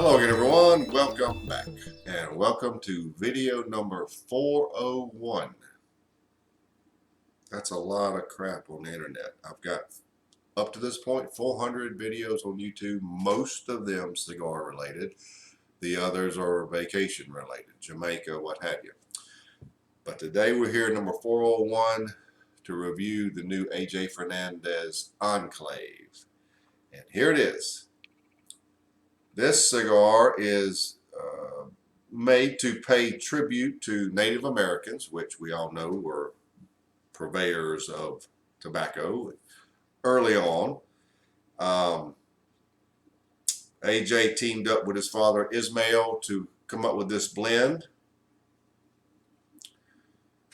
Hello again everyone, welcome back and welcome to video number 401. That's a lot of crap on the internet. I've got up to this point 400 videos on YouTube, most of them cigar related. The others are vacation related, Jamaica, what have you. But today we're here number 401 to review the new AJ Fernandez Enclave. And here it is. This cigar is made to pay tribute to Native Americans, which we all know were purveyors of tobacco early on. AJ teamed up with his father Ismail to come up with this blend.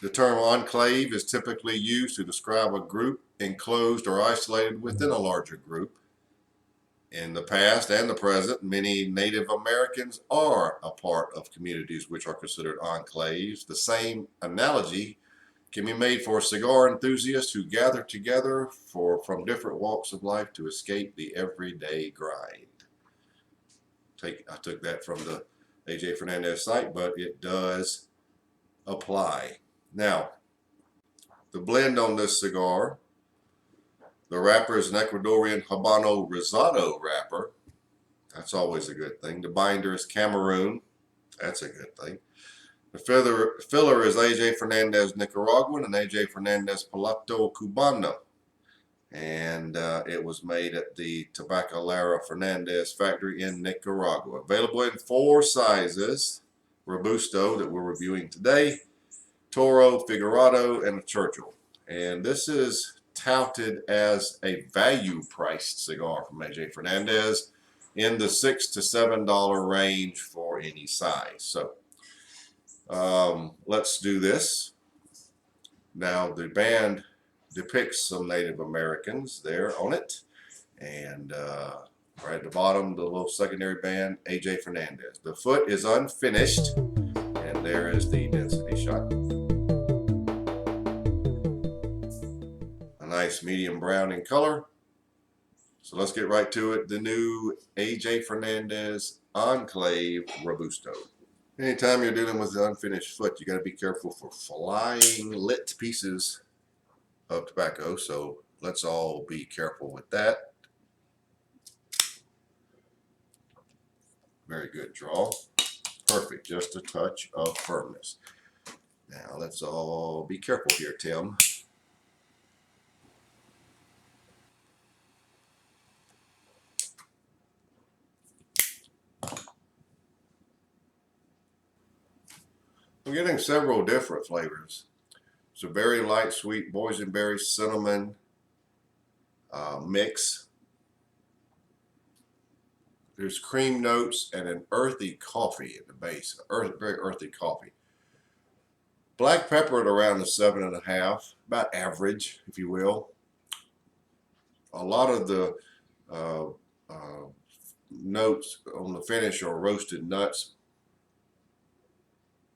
The term enclave is typically used to describe a group enclosed or isolated within a larger group. In the past and the present, many Native Americans are a part of communities which are considered enclaves. The same analogy can be made for cigar enthusiasts who gather together from different walks of life to escape the everyday grind. I took that from the AJ Fernandez site, but it does apply. Now, the blend on this cigar, the wrapper is an Ecuadorian Habano Rosado wrapper. That's always a good thing. The binder is Cameroon. That's a good thing. The filler is AJ Fernandez Nicaraguan and AJ Fernandez Piloto Cubano. And it was made at the Tabacalera Fernandez factory in Nicaragua. Available in 4 sizes. Robusto that we're reviewing today, Toro, Figurado, and a Churchill. And this is touted as a value-priced cigar from AJ Fernandez in the $6 to $7 range for any size. So let's do this. Now the band depicts some Native Americans there on it, and right at the bottom, the little secondary band, AJ Fernandez. The foot is unfinished, and there is the density shot. Nice medium brown in color. So let's get right to it. The new AJ Fernandez Enclave Robusto. Anytime you're dealing with the unfinished foot, you got to be careful for flying lit pieces of tobacco. So let's all be careful with that. Very good draw. Perfect. Just a touch of firmness. Now let's all be careful here, Tim. I'm getting several different flavors. It's a very light, sweet boysenberry cinnamon mix. There's cream notes and an earthy coffee at the base. Very earthy coffee. Black pepper at around the 7.5, about average, if you will. A lot of the notes on the finish are roasted nuts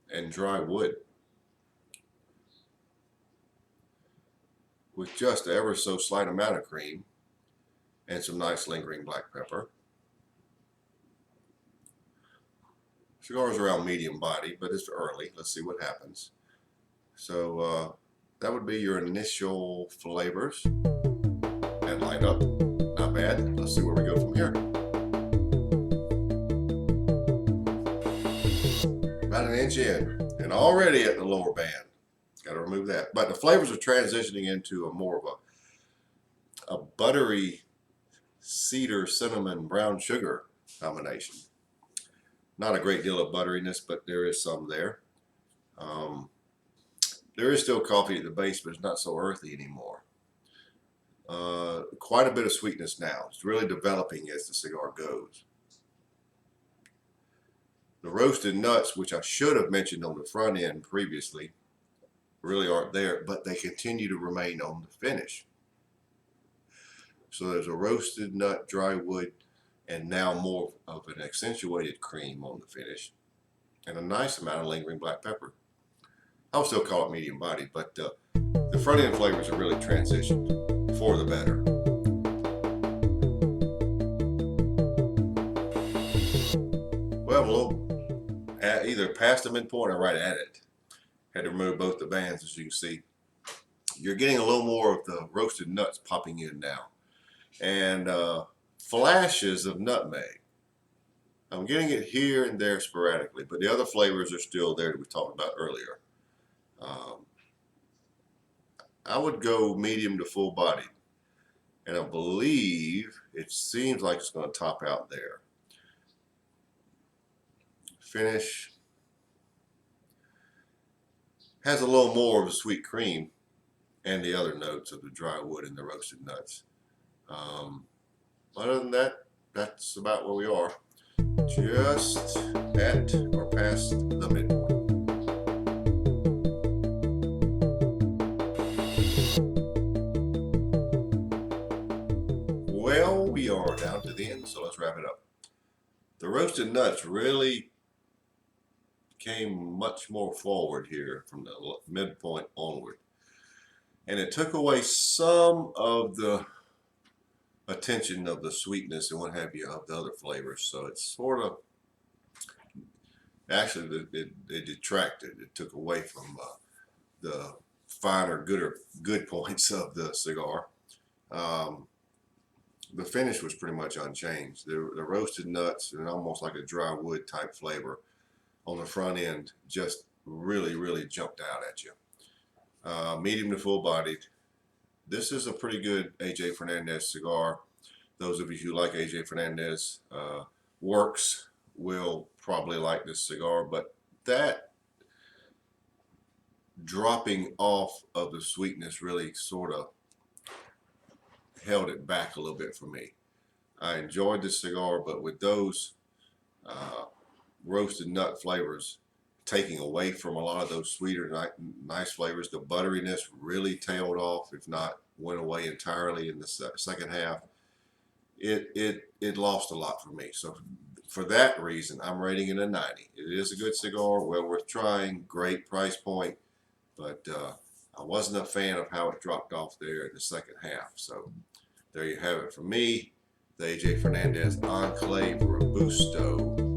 and dry wood, with just ever so slight amount of cream and some nice lingering black pepper. Cigar is around medium body, but it's early. Let's see what happens. So that would be your initial flavors and light up. Not bad. Let's see where we go from here. About an inch in, and already at the lower band. Got to remove that. But the flavors are transitioning into a more of a buttery cedar, cinnamon, brown sugar combination. Not a great deal of butteriness, but there is some there. There is still coffee at the base, but it's not so earthy anymore. Quite a bit of sweetness now. It's really developing as the cigar goes. The roasted nuts, which I should have mentioned on the front end previously, really aren't there, but they continue to remain on the finish. So there's a roasted nut, dry wood, and now more of an accentuated cream on the finish, and a nice amount of lingering black pepper. I'll still call it medium body, but the front end flavors have really transitioned for the better. either past the midpoint or right at it. Had to remove both the bands, as you can see. You're getting a little more of the roasted nuts popping in now, and flashes of nutmeg. I'm getting it here and there sporadically, but the other flavors are still there that we talked about earlier. I would go medium to full bodied, and I believe it seems like it's going to top out there. Finish has a little more of the sweet cream and the other notes of the dry wood and the roasted nuts. Other than that, that's about where we are. Just at or past the midpoint. Well, we are down to the end, so let's wrap it up. The roasted nuts really came much more forward here from the midpoint onward. And it took away some of the attention of the sweetness and what have you of the other flavors. So it's sort of, actually it detracted. It took away from the finer, good points of the cigar. The finish was pretty much unchanged. The roasted nuts and almost like a dry wood type flavor on the front end just really jumped out at you. Medium to full bodied. This is a pretty good AJ Fernandez cigar. Those of you who like AJ Fernandez works will probably like this cigar, but that dropping off of the sweetness really sort of held it back a little bit for me. I enjoyed this cigar, but with those roasted nut flavors taking away from a lot of those sweeter, nice flavors, the butteriness really tailed off, if not went away entirely in the second half. It lost a lot for me. So for that reason, I'm rating it a 90. It is a good cigar, well worth trying, great price point, but I wasn't a fan of how it dropped off there in the second half. So there you have it from me, the AJ Fernandez Enclave Robusto.